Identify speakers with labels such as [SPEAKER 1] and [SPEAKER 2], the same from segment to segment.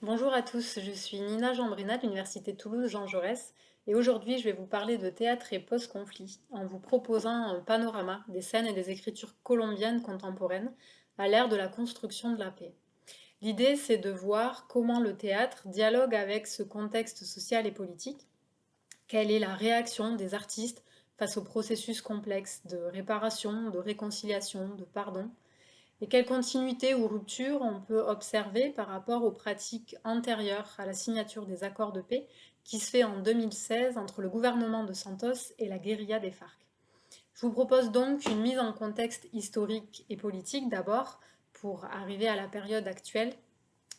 [SPEAKER 1] Bonjour à tous, je suis Nina Jambrina de l'Université Toulouse Jean Jaurès et aujourd'hui je vais vous parler de théâtre et post-conflit en vous proposant un panorama des scènes et des écritures colombiennes contemporaines à l'ère de la construction de la paix. L'idée c'est de voir comment le théâtre dialogue avec ce contexte social et politique, quelle est la réaction des artistes face au processus complexe de réparation, de réconciliation, de pardon, et quelle continuité ou rupture on peut observer par rapport aux pratiques antérieures à la signature des accords de paix qui se fait en 2016 entre le gouvernement de Santos et la guérilla des FARC. Je vous propose donc une mise en contexte historique et politique d'abord pour arriver à la période actuelle,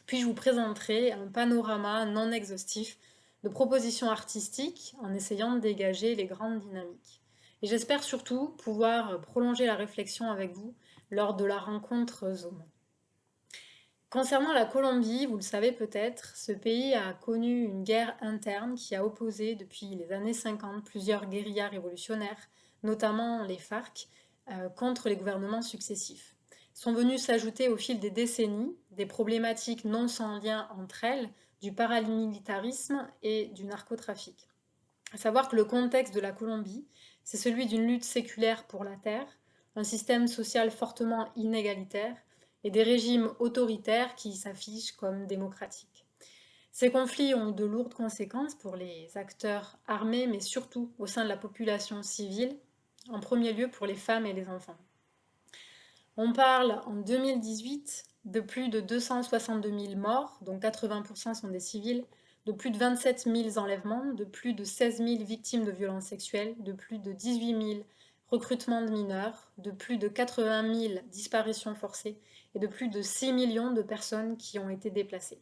[SPEAKER 1] puis je vous présenterai un panorama non exhaustif de propositions artistiques en essayant de dégager les grandes dynamiques. Et j'espère surtout pouvoir prolonger la réflexion avec vous lors de la rencontre Zoom. Concernant la Colombie, vous le savez peut-être, ce pays a connu une guerre interne qui a opposé depuis les années 50 plusieurs guérillas révolutionnaires, notamment les FARC, contre les gouvernements successifs. Sont venues s'ajouter au fil des décennies des problématiques non sans lien entre elles, du paramilitarisme et du narcotrafic. À savoir que le contexte de la Colombie, c'est celui d'une lutte séculaire pour la terre, un système social fortement inégalitaire et des régimes autoritaires qui s'affichent comme démocratiques. Ces conflits ont de lourdes conséquences pour les acteurs armés, mais surtout au sein de la population civile, en premier lieu pour les femmes et les enfants. On parle en 2018 de plus de 262 000 morts, dont 80% sont des civils, de plus de 27 000 enlèvements, de plus de 16 000 victimes de violences sexuelles, de plus de 18 000 recrutements de mineurs, de plus de 80 000 disparitions forcées et de plus de 6 millions de personnes qui ont été déplacées.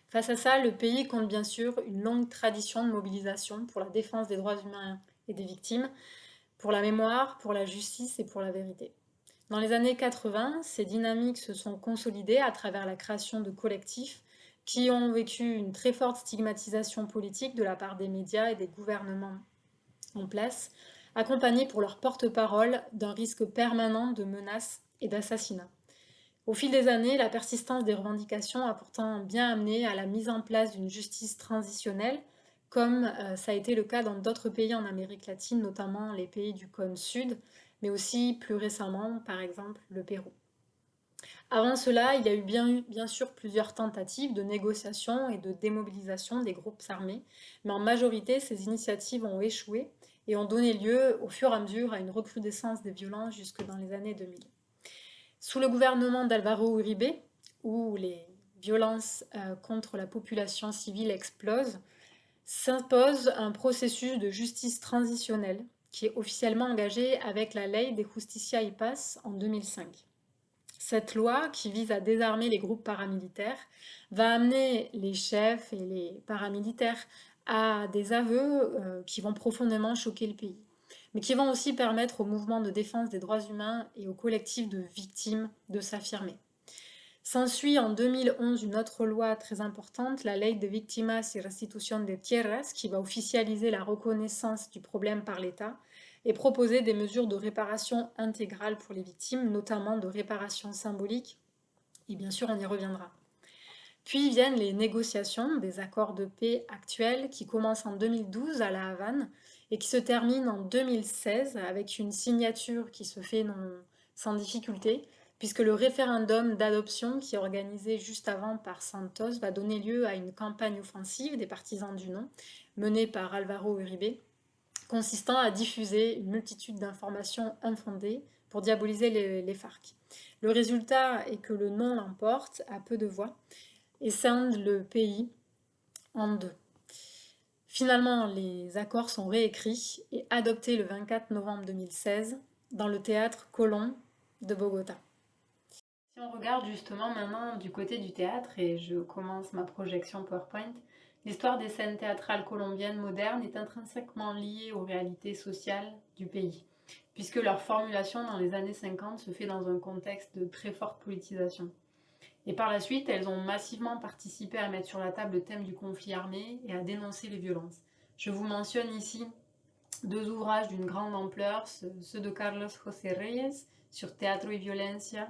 [SPEAKER 1] Face à ça, le pays compte bien sûr une longue tradition de mobilisation pour la défense des droits humains et des victimes, pour la mémoire, pour la justice et pour la vérité. Dans les années 80, ces dynamiques se sont consolidées à travers la création de collectifs qui ont vécu une très forte stigmatisation politique de la part des médias et des gouvernements en place, accompagnés pour leur porte-parole d'un risque permanent de menaces et d'assassinats. Au fil des années, la persistance des revendications a pourtant bien amené à la mise en place d'une justice transitionnelle, comme ça a été le cas dans d'autres pays en Amérique latine, notamment les pays du cône sud, mais aussi plus récemment, par exemple, le Pérou. Avant cela, il y a eu bien sûr plusieurs tentatives de négociation et de démobilisation des groupes armés, mais en majorité, ces initiatives ont échoué et ont donné lieu au fur et à mesure à une recrudescence des violences jusque dans les années 2000. Sous le gouvernement d'Alvaro Uribe, où les violences contre la population civile explosent, s'impose un processus de justice transitionnelle qui est officiellement engagé avec la Ley de Justicia y Paz en 2005. Cette loi, qui vise à désarmer les groupes paramilitaires, va amener les chefs et les paramilitaires à des aveux qui vont profondément choquer le pays, mais qui vont aussi permettre au mouvement de défense des droits humains et aux collectifs de victimes de s'affirmer. S'ensuit en 2011 une autre loi très importante, la Ley de Víctimas y Restitución de Tierras, qui va officialiser la reconnaissance du problème par l'État et proposer des mesures de réparation intégrale pour les victimes, notamment de réparation symbolique, et bien sûr on y reviendra. Puis viennent les négociations des accords de paix actuels qui commencent en 2012 à La Havane et qui se terminent en 2016 avec une signature qui se fait sans difficulté, puisque le référendum d'adoption qui est organisé juste avant par Santos va donner lieu à une campagne offensive des partisans du non, menée par Alvaro Uribe, consistant à diffuser une multitude d'informations infondées pour diaboliser les FARC. Le résultat est que le non l'emporte à peu de voix et scinde le pays en deux. Finalement, les accords sont réécrits et adoptés le 24 novembre 2016 dans le théâtre Colón de Bogota. Si on regarde justement maintenant du côté du théâtre, et je commence ma projection PowerPoint, l'histoire des scènes théâtrales colombiennes modernes est intrinsèquement liée aux réalités sociales du pays, puisque leur formulation dans les années 50 se fait dans un contexte de très forte politisation. Et par la suite, elles ont massivement participé à mettre sur la table le thème du conflit armé et à dénoncer les violences. Je vous mentionne ici deux ouvrages d'une grande ampleur, ceux de Carlos José Reyes sur Teatro y Violencia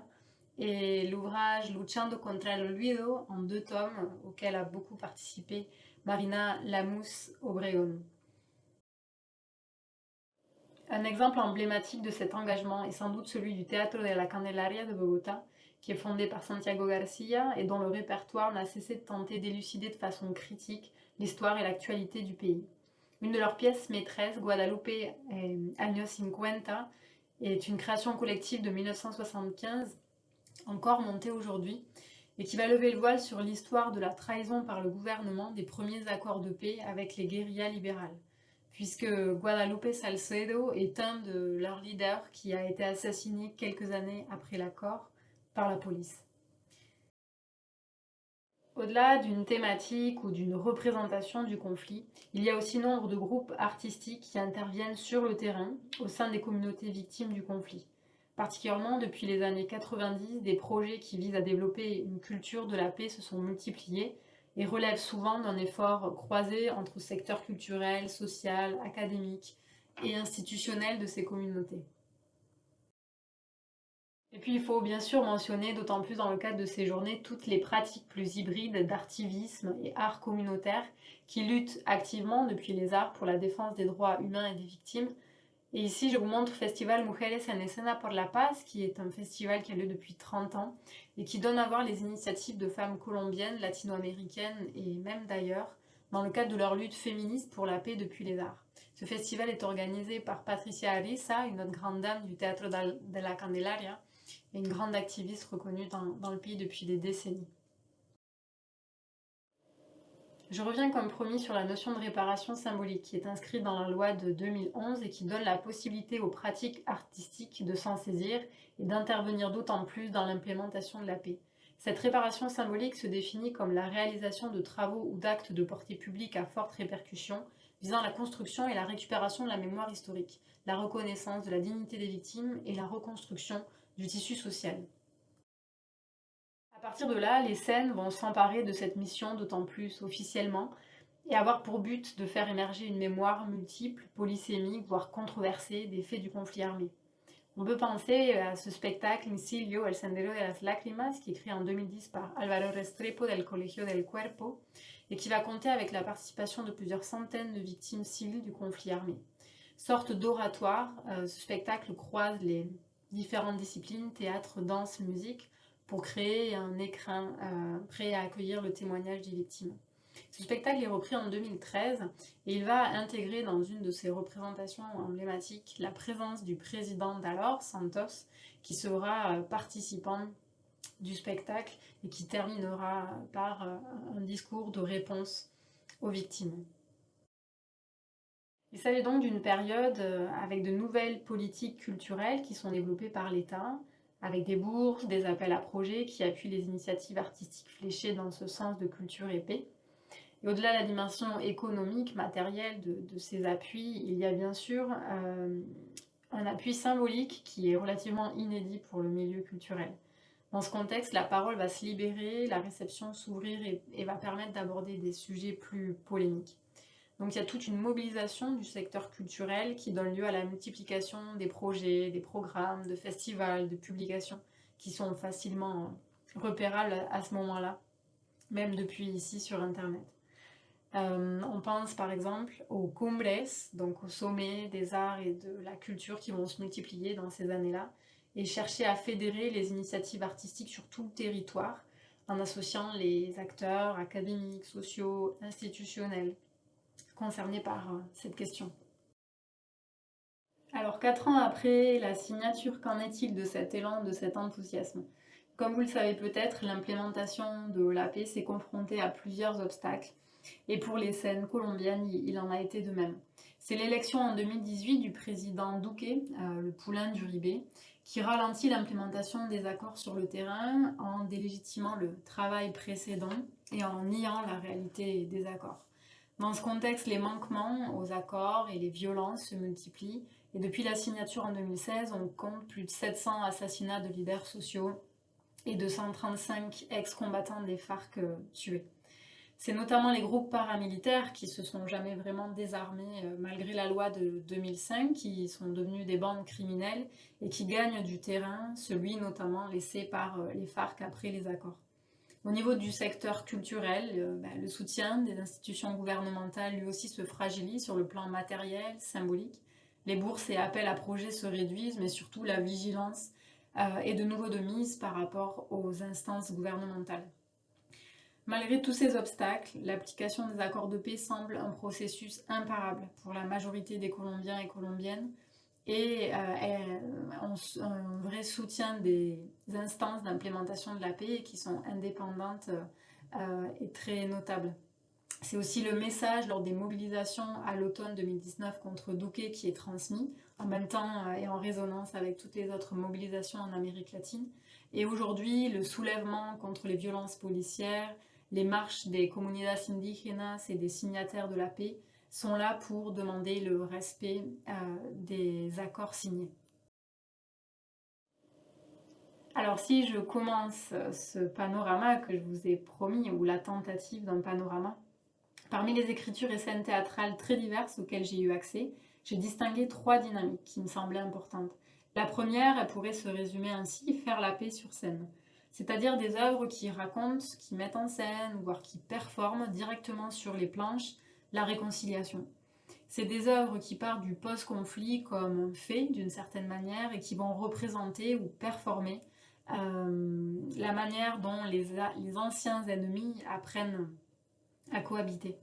[SPEAKER 1] et l'ouvrage Luchando contra el olvido en 2 tomes auquel a beaucoup participé Marina Lamus Obregón. Un exemple emblématique de cet engagement est sans doute celui du Teatro de la Candelaria de Bogota, qui est fondé par Santiago Garcia et dont le répertoire n'a cessé de tenter d'élucider de façon critique l'histoire et l'actualité du pays. Une de leurs pièces maîtresses, Guadalupe Años 50, est une création collective de 1975, encore montée aujourd'hui, et qui va lever le voile sur l'histoire de la trahison par le gouvernement des premiers accords de paix avec les guérillas libérales, puisque Guadalupe Salcedo est un de leurs leaders qui a été assassiné quelques années après l'accord par la police. Au-delà d'une thématique ou d'une représentation du conflit, il y a aussi nombre de groupes artistiques qui interviennent sur le terrain au sein des communautés victimes du conflit. Particulièrement depuis les années 90, des projets qui visent à développer une culture de la paix se sont multipliés et relèvent souvent d'un effort croisé entre secteurs culturels, social, académique et institutionnel de ces communautés. Et puis il faut bien sûr mentionner, d'autant plus dans le cadre de ces journées, toutes les pratiques plus hybrides d'artivisme et art communautaire qui luttent activement depuis les arts pour la défense des droits humains et des victimes. Et ici, je vous montre le Festival Mujeres en Escena por la Paz, qui est un festival qui a lieu depuis 30 ans et qui donne à voir les initiatives de femmes colombiennes, latino-américaines et même d'ailleurs, dans le cadre de leur lutte féministe pour la paix depuis les arts. Ce festival est organisé par Patricia Ariza, une autre grande dame du Teatro de la Candelaria, et une grande activiste reconnue dans le pays depuis des décennies. Je reviens comme promis sur la notion de réparation symbolique qui est inscrite dans la loi de 2011 et qui donne la possibilité aux pratiques artistiques de s'en saisir et d'intervenir d'autant plus dans l'implémentation de la paix. Cette réparation symbolique se définit comme la réalisation de travaux ou d'actes de portée publique à forte répercussion visant la construction et la récupération de la mémoire historique, la reconnaissance de la dignité des victimes et la reconstruction du tissu social. À partir de là, les scènes vont s'emparer de cette mission d'autant plus officiellement et avoir pour but de faire émerger une mémoire multiple, polysémique, voire controversée des faits du conflit armé. On peut penser à ce spectacle Insilio, El Sendero de las Lágrimas, qui est créé en 2010 par Álvaro Restrepo del Colegio del Cuerpo et qui va compter avec la participation de plusieurs centaines de victimes civiles du conflit armé. Sorte d'oratoire, ce spectacle croise les différentes disciplines, théâtre, danse, musique, pour créer un écrin prêt à accueillir le témoignage des victimes. Ce spectacle est repris en 2013 et il va intégrer dans une de ses représentations emblématiques la présence du président d'alors, Santos, qui sera participant du spectacle et qui terminera par un discours de réponse aux victimes. Il s'agit donc d'une période avec de nouvelles politiques culturelles qui sont développées par l'État, avec des bourses, des appels à projets qui appuient les initiatives artistiques fléchées dans ce sens de culture et paix. Et au-delà de la dimension économique, matérielle de ces appuis, il y a bien sûr un appui symbolique qui est relativement inédit pour le milieu culturel. Dans ce contexte, la parole va se libérer, la réception s'ouvrir et va permettre d'aborder des sujets plus polémiques. Donc il y a toute une mobilisation du secteur culturel qui donne lieu à la multiplication des projets, des programmes, de festivals, de publications qui sont facilement repérables à ce moment-là, même depuis ici sur Internet. On pense par exemple aux cumbres, donc aux sommets des arts et de la culture qui vont se multiplier dans ces années-là, et chercher à fédérer les initiatives artistiques sur tout le territoire en associant les acteurs académiques, sociaux, institutionnels concernés par cette question. Alors 4 ans après la signature, qu'en est-il de cet élan, de cet enthousiasme? Comme vous le savez peut-être, l'implémentation de la paix s'est confrontée à plusieurs obstacles. Et pour les scènes colombiennes, il en a été de même. C'est l'élection en 2018 du président Duque, le poulain d'Uribe, qui ralentit l'implémentation des accords sur le terrain en délégitimant le travail précédent et en niant la réalité des accords. Dans ce contexte, les manquements aux accords et les violences se multiplient et depuis la signature en 2016, on compte plus de 700 assassinats de leaders sociaux et 235 ex-combattants des FARC tués. C'est notamment les groupes paramilitaires qui se sont jamais vraiment désarmés malgré la loi de 2005, qui sont devenus des bandes criminelles et qui gagnent du terrain, celui notamment laissé par les FARC après les accords. Au niveau du secteur culturel, le soutien des institutions gouvernementales lui aussi se fragilise sur le plan matériel, symbolique. Les bourses et appels à projets se réduisent, mais surtout la vigilance est de nouveau de mise par rapport aux instances gouvernementales. Malgré tous ces obstacles, l'application des accords de paix semble un processus imparable pour la majorité des Colombiens et Colombiennes et un vrai soutien des instances d'implémentation de la paix qui sont indépendantes et très notables. C'est aussi le message lors des mobilisations à l'automne 2019 contre Duque qui est transmis, en même temps et en résonance avec toutes les autres mobilisations en Amérique latine. Et aujourd'hui, le soulèvement contre les violences policières, les marches des comunidades indígenas et des signataires de la paix sont là pour demander le respect des accords signés. Alors si je commence ce panorama que je vous ai promis, ou la tentative d'un panorama, parmi les écritures et scènes théâtrales très diverses auxquelles j'ai eu accès, j'ai distingué trois dynamiques qui me semblaient importantes. La première, elle pourrait se résumer ainsi, faire la paix sur scène. C'est-à-dire des œuvres qui racontent, qui mettent en scène, voire qui performent directement sur les planches la réconciliation. C'est des œuvres qui partent du post-conflit comme fait d'une certaine manière et qui vont représenter ou performer la manière dont les anciens ennemis apprennent à cohabiter.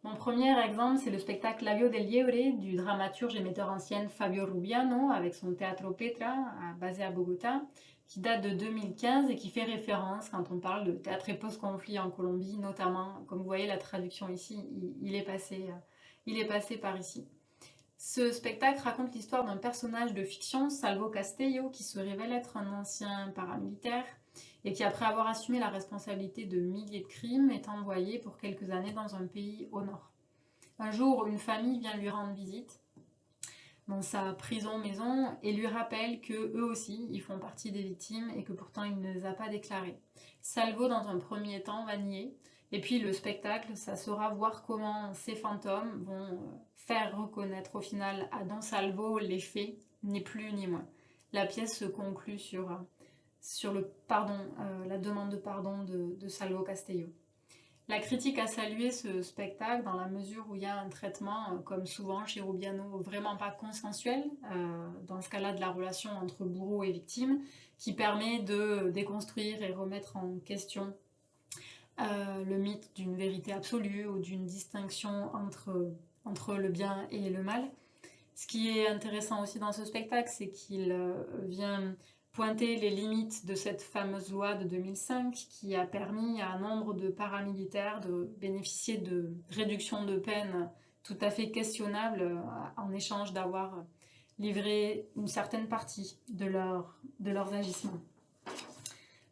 [SPEAKER 1] Mon premier exemple, c'est le spectacle L'Avió del Liebre du dramaturge et metteur en scène Fabio Rubiano avec son Teatro Petra, basé à Bogota, qui date de 2015 et qui fait référence quand on parle de théâtre et post-conflit en Colombie, notamment, comme vous voyez la traduction ici, il est passé par ici. Ce spectacle raconte l'histoire d'un personnage de fiction, Salvo Castello, qui se révèle être un ancien paramilitaire et qui, après avoir assumé la responsabilité de milliers de crimes, est envoyé pour quelques années dans un pays au nord. Un jour, une famille vient lui rendre visite dans sa prison-maison et lui rappelle que eux aussi, ils font partie des victimes et que pourtant il ne les a pas déclarés. Salvo, dans un premier temps, va nier. Et puis le spectacle, ça sera voir comment ces fantômes vont faire reconnaître au final à Don Salvo les faits, ni plus ni moins. La pièce se conclut sur le pardon, la demande de pardon de Salvo Castello. La critique a salué ce spectacle dans la mesure où il y a un traitement, comme souvent chez Rubiano, vraiment pas consensuel, dans ce cas-là de la relation entre bourreau et victime, qui permet de déconstruire et remettre en question le mythe d'une vérité absolue ou d'une distinction entre le bien et le mal. Ce qui est intéressant aussi dans ce spectacle, c'est qu'il vient pointer les limites de cette fameuse loi de 2005 qui a permis à un nombre de paramilitaires de bénéficier de réductions de peine tout à fait questionnables en échange d'avoir livré une certaine partie de leurs agissements.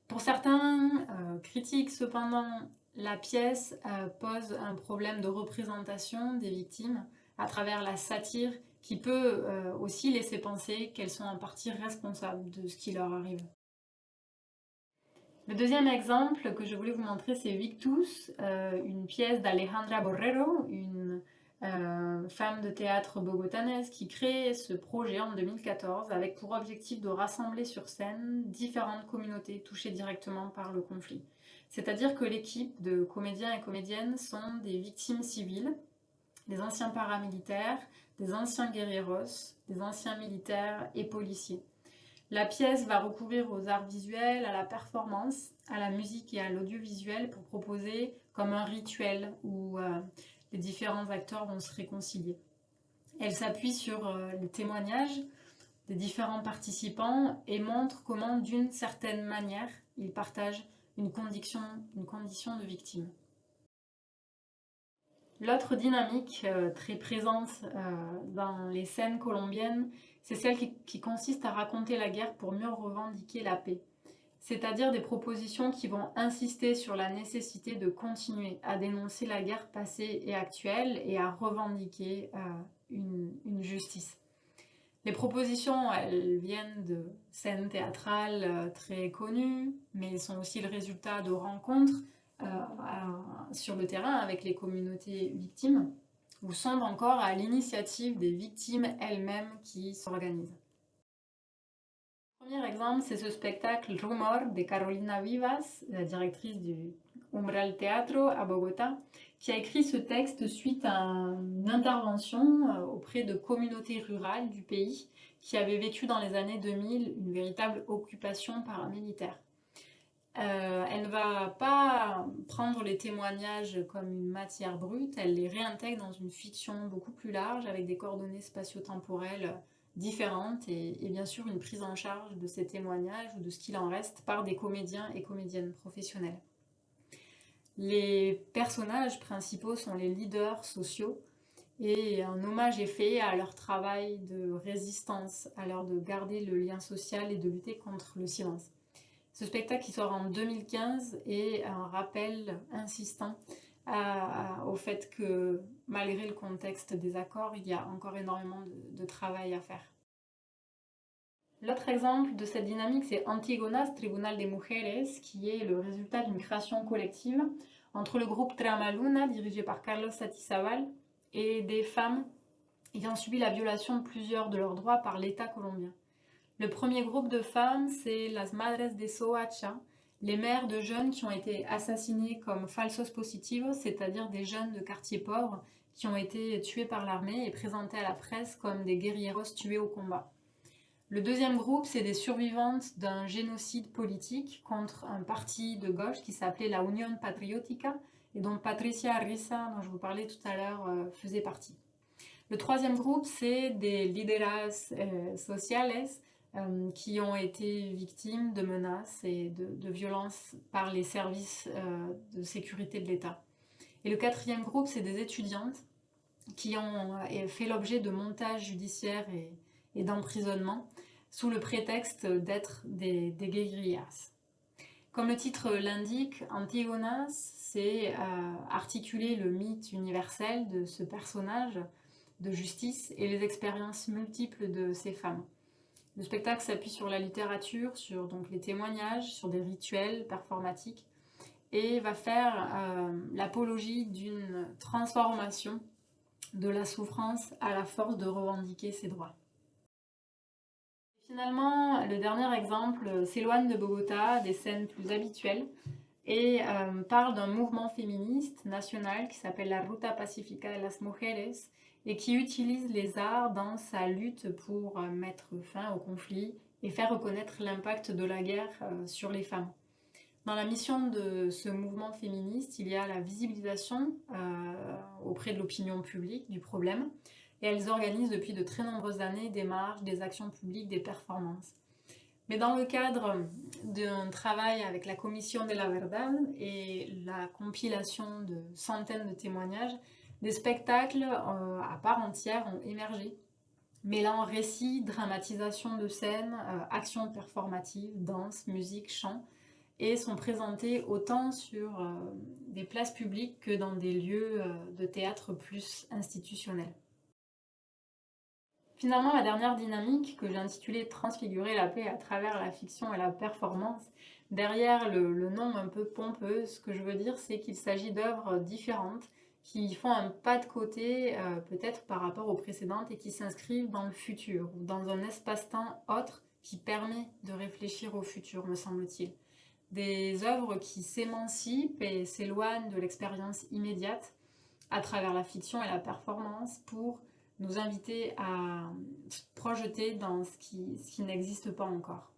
[SPEAKER 1] Pour certains critiques, cependant, la pièce pose un problème de représentation des victimes à travers la satire qui peut aussi laisser penser qu'elles sont en partie responsables de ce qui leur arrive. Le deuxième exemple que je voulais vous montrer, c'est Victus, une pièce d'Alejandra Borrero, une femme de théâtre bogotanaise qui crée ce projet en 2014 avec pour objectif de rassembler sur scène différentes communautés touchées directement par le conflit. C'est-à-dire que l'équipe de comédiens et comédiennes sont des victimes civiles, des anciens paramilitaires, des anciens guerreros, des anciens militaires et policiers. La pièce va recourir aux arts visuels, à la performance, à la musique et à l'audiovisuel pour proposer comme un rituel où les différents acteurs vont se réconcilier. Elle s'appuie sur les témoignages des différents participants et montre comment, d'une certaine manière, ils partagent une condition de victime. L'autre dynamique très présente dans les scènes colombiennes, c'est celle qui consiste à raconter la guerre pour mieux revendiquer la paix. C'est-à-dire des propositions qui vont insister sur la nécessité de continuer à dénoncer la guerre passée et actuelle et à revendiquer une justice. Les propositions, elles viennent de scènes théâtrales très connues, mais elles sont aussi le résultat de rencontres sur le terrain avec les communautés victimes ou sont encore à l'initiative des victimes elles-mêmes qui s'organisent. Le premier exemple, c'est ce spectacle Rumor de Carolina Vivas, la directrice du Umbral Teatro à Bogota, qui a écrit ce texte suite à une intervention auprès de communautés rurales du pays qui avaient vécu dans les années 2000 une véritable occupation paramilitaire. Elle ne va pas prendre les témoignages comme une matière brute, elle les réintègre dans une fiction beaucoup plus large avec des coordonnées spatio-temporelles différentes et bien sûr une prise en charge de ces témoignages ou de ce qu'il en reste par des comédiens et comédiennes professionnels. Les personnages principaux sont les leaders sociaux et un hommage est fait à leur travail de résistance, à leur de garder le lien social et de lutter contre le silence. Ce spectacle qui sort en 2015 est un rappel insistant au fait que malgré le contexte des accords, il y a encore énormément de travail à faire. L'autre exemple de cette dynamique, c'est Antígonas, Tribunal de Mujeres, qui est le résultat d'une création collective entre le groupe Tramaluna, dirigé par Carlos Satizabal, et des femmes ayant subi la violation de plusieurs de leurs droits par l'État colombien. Le premier groupe de femmes, c'est Las Madres de Soacha, les mères de jeunes qui ont été assassinés comme falsos positivos, c'est-à-dire des jeunes de quartiers pauvres qui ont été tués par l'armée et présentés à la presse comme des guerrieros tués au combat. Le deuxième groupe, c'est des survivantes d'un génocide politique contre un parti de gauche qui s'appelait la Unión Patriótica et dont Patricia Risa, dont je vous parlais tout à l'heure, faisait partie. Le troisième groupe, c'est des lideras sociales qui ont été victimes de menaces et de violences par les services de sécurité de l'État. Et le quatrième groupe, c'est des étudiantes qui ont fait l'objet de montages judiciaires et d'emprisonnement sous le prétexte d'être des guerrillas. Comme le titre l'indique, Antígonas, c'est articuler le mythe universel de ce personnage de justice et les expériences multiples de ces femmes. Le spectacle s'appuie sur la littérature, sur donc, les témoignages, sur des rituels performatiques et va faire l'apologie d'une transformation de la souffrance à la force de revendiquer ses droits. Finalement, le dernier exemple s'éloigne de Bogota, des scènes plus habituelles, et parle d'un mouvement féministe national qui s'appelle la Ruta Pacífica de las Mujeres et qui utilise les arts dans sa lutte pour mettre fin au conflit et faire reconnaître l'impact de la guerre sur les femmes. Dans la mission de ce mouvement féministe, il y a la visibilisation auprès de l'opinion publique du problème, et elles organisent depuis de très nombreuses années des marches, des actions publiques, des performances. Mais dans le cadre d'un travail avec la Commission de la Verdad et la compilation de centaines de témoignages, des spectacles à part entière ont émergé, mêlant récits, dramatisation de scènes, actions performatives, danse, musique, chant, et sont présentés autant sur des places publiques que dans des lieux de théâtre plus institutionnels. Finalement, la dernière dynamique, que j'ai intitulée Transfigurer la paix à travers la fiction et la performance, derrière le nom un peu pompeux, ce que je veux dire, c'est qu'il s'agit d'œuvres différentes qui font un pas de côté, peut-être par rapport aux précédentes, et qui s'inscrivent dans le futur, ou dans un espace-temps autre qui permet de réfléchir au futur, me semble-t-il. Des œuvres qui s'émancipent et s'éloignent de l'expérience immédiate à travers la fiction et la performance pour nous inviter à se projeter dans ce qui n'existe pas encore.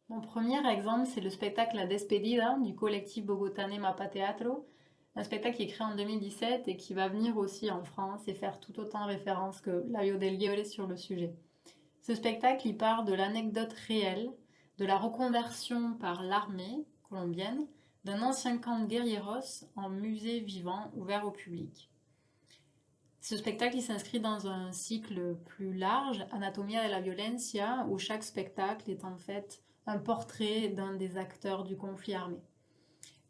[SPEAKER 1] Mon premier exemple, c'est le spectacle La Despedida du collectif bogotanais Mapa Teatro, un spectacle qui est créé en 2017 et qui va venir aussi en France et faire tout autant référence que Laio del Libre sur le sujet. Ce spectacle, il part de l'anecdote réelle de la reconversion par l'armée colombienne d'un ancien camp de guerrilleros en musée vivant ouvert au public. Ce spectacle s'inscrit dans un cycle plus large, Anatomia de la Violencia, où chaque spectacle est en fait un portrait d'un des acteurs du conflit armé.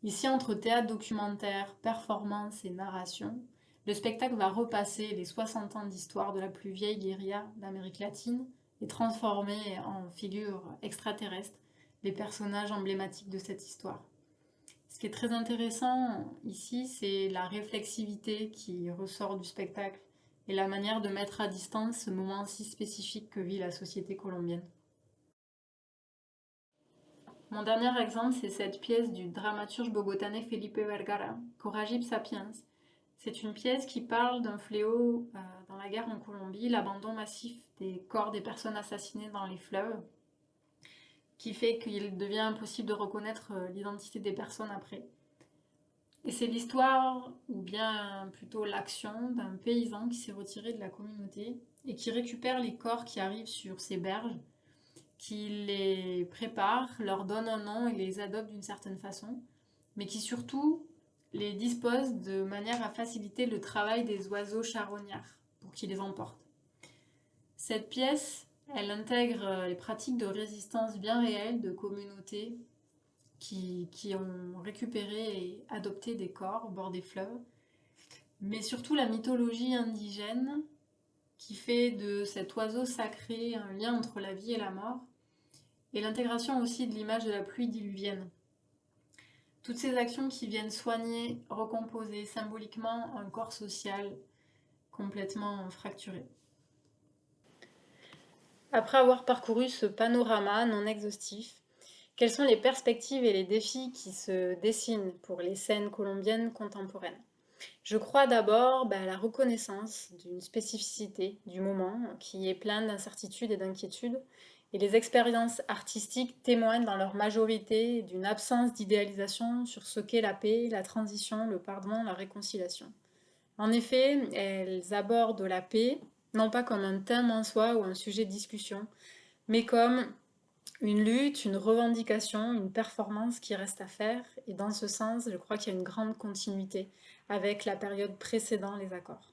[SPEAKER 1] Ici, entre théâtre documentaire, performance et narration, le spectacle va repasser les 60 ans d'histoire de la plus vieille guérilla d'Amérique latine et transformer en figures extraterrestres les personnages emblématiques de cette histoire. Ce qui est très intéressant ici, c'est la réflexivité qui ressort du spectacle et la manière de mettre à distance ce moment si spécifique que vit la société colombienne. Mon dernier exemple, c'est cette pièce du dramaturge bogotanais Felipe Vergara, Coragib Sapiens. C'est une pièce qui parle d'un fléau dans la guerre en Colombie, l'abandon massif des corps des personnes assassinées dans les fleuves, qui fait qu'il devient impossible de reconnaître l'identité des personnes après. Et c'est l'histoire, ou bien plutôt l'action, d'un paysan qui s'est retiré de la communauté et qui récupère les corps qui arrivent sur ses berges, qui les prépare, leur donne un nom et les adopte d'une certaine façon, mais qui surtout les dispose de manière à faciliter le travail des oiseaux charognards pour qu'ils les emportent. Cette pièce, elle intègre les pratiques de résistance bien réelles de communautés qui ont récupéré et adopté des corps au bord des fleuves, mais surtout la mythologie indigène qui fait de cet oiseau sacré un lien entre la vie et la mort, et l'intégration aussi de l'image de la pluie diluvienne. Toutes ces actions qui viennent soigner, recomposer symboliquement un corps social complètement fracturé. Après avoir parcouru ce panorama non exhaustif, quelles sont les perspectives et les défis qui se dessinent pour les scènes colombiennes contemporaines? Je crois d'abord à la reconnaissance d'une spécificité du moment qui est pleine d'incertitudes et d'inquiétudes, et les expériences artistiques témoignent dans leur majorité d'une absence d'idéalisation sur ce qu'est la paix, la transition, le pardon, la réconciliation. En effet, elles abordent la paix, non pas comme un thème en soi ou un sujet de discussion, mais comme une lutte, une revendication, une performance qui reste à faire. Et dans ce sens, je crois qu'il y a une grande continuité avec la période précédant les accords.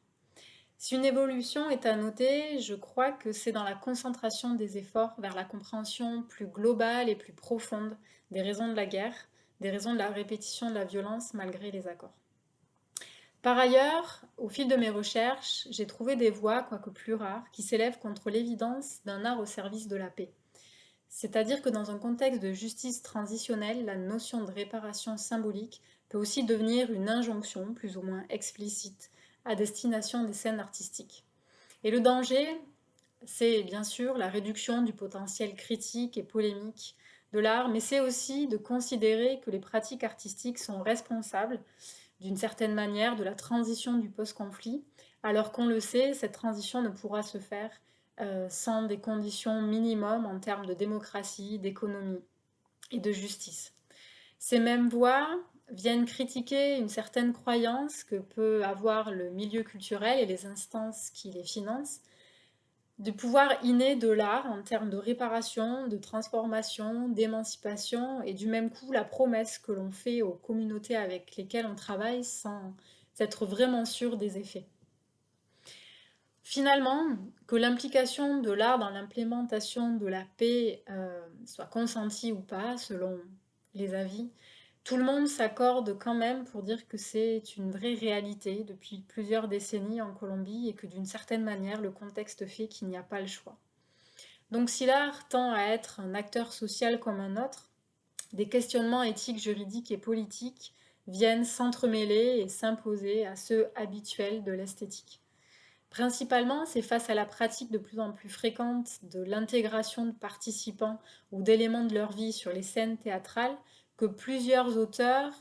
[SPEAKER 1] Si une évolution est à noter, je crois que c'est dans la concentration des efforts vers la compréhension plus globale et plus profonde des raisons de la guerre, des raisons de la répétition de la violence malgré les accords. Par ailleurs, au fil de mes recherches, j'ai trouvé des voix, quoique plus rares, qui s'élèvent contre l'évidence d'un art au service de la paix. C'est-à-dire que dans un contexte de justice transitionnelle, la notion de réparation symbolique peut aussi devenir une injonction plus ou moins explicite à destination des scènes artistiques. Et le danger, c'est bien sûr la réduction du potentiel critique et polémique de l'art, mais c'est aussi de considérer que les pratiques artistiques sont responsables d'une certaine manière de la transition du post-conflit, alors qu'on le sait, cette transition ne pourra se faire sans des conditions minimum en termes de démocratie, d'économie et de justice. Ces mêmes voix viennent critiquer une certaine croyance que peut avoir le milieu culturel et les instances qui les financent, du pouvoir inné de l'art en termes de réparation, de transformation, d'émancipation, et du même coup la promesse que l'on fait aux communautés avec lesquelles on travaille sans être vraiment sûr des effets. Finalement, que l'implication de l'art dans l'implémentation de la paix soit consentie ou pas, selon les avis, tout le monde s'accorde quand même pour dire que c'est une vraie réalité depuis plusieurs décennies en Colombie et que d'une certaine manière, le contexte fait qu'il n'y a pas le choix. Donc si l'art tend à être un acteur social comme un autre, des questionnements éthiques, juridiques et politiques viennent s'entremêler et s'imposer à ceux habituels de l'esthétique. Principalement, c'est face à la pratique de plus en plus fréquente de l'intégration de participants ou d'éléments de leur vie sur les scènes théâtrales que plusieurs auteurs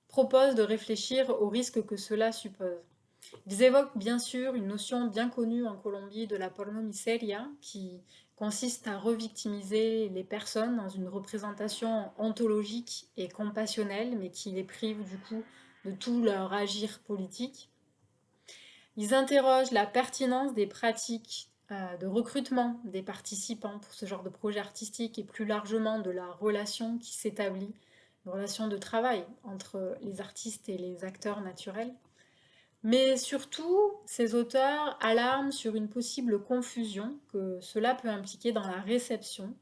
[SPEAKER 1] proposent de réfléchir aux risques que cela suppose. Ils évoquent bien sûr une notion bien connue en Colombie de la pornomiseria, qui consiste à revictimiser les personnes dans une représentation ontologique et compassionnelle, mais qui les prive du coup de tout leur agir politique. Ils interrogent la pertinence des pratiques de recrutement des participants pour ce genre de projet artistique et plus largement de la relation qui s'établit, une relation de travail entre les artistes et les acteurs naturels. Mais surtout, ces auteurs alarment sur une possible confusion que cela peut impliquer dans la réception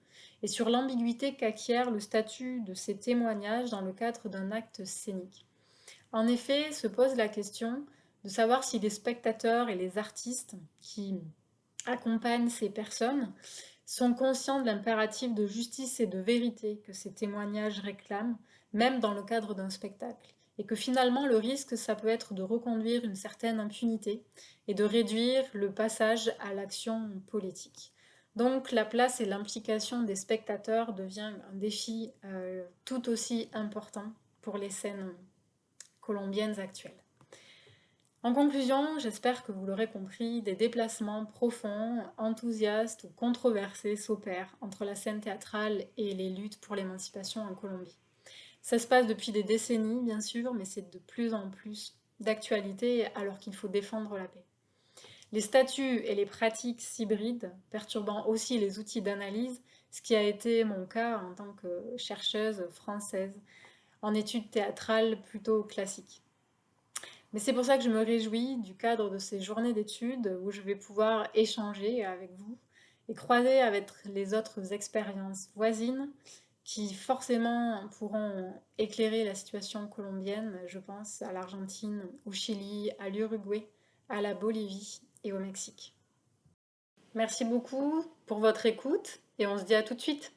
[SPEAKER 1] et sur l'ambiguïté qu'acquiert le statut de ces témoignages dans le cadre d'un acte scénique. En effet, se pose la question de savoir si les spectateurs et les artistes qui accompagnent ces personnes sont conscients de l'impératif de justice et de vérité que ces témoignages réclament, même dans le cadre d'un spectacle, et que finalement le risque, ça peut être de reconduire une certaine impunité et de réduire le passage à l'action politique. Donc la place et l'implication des spectateurs devient un défi tout aussi important pour les scènes colombiennes actuelles. En conclusion, j'espère que vous l'aurez compris, des déplacements profonds, enthousiastes ou controversés s'opèrent entre la scène théâtrale et les luttes pour l'émancipation en Colombie. Ça se passe depuis des décennies, bien sûr, mais c'est de plus en plus d'actualité alors qu'il faut défendre la paix. Les statuts et les pratiques s'hybrident, perturbant aussi les outils d'analyse, ce qui a été mon cas en tant que chercheuse française en études théâtrales plutôt classiques. Mais c'est pour ça que je me réjouis du cadre de ces journées d'études où je vais pouvoir échanger avec vous et croiser avec les autres expériences voisines qui forcément pourront éclairer la situation colombienne, je pense à l'Argentine, au Chili, à l'Uruguay, à la Bolivie et au Mexique. Merci beaucoup pour votre écoute et on se dit à tout de suite.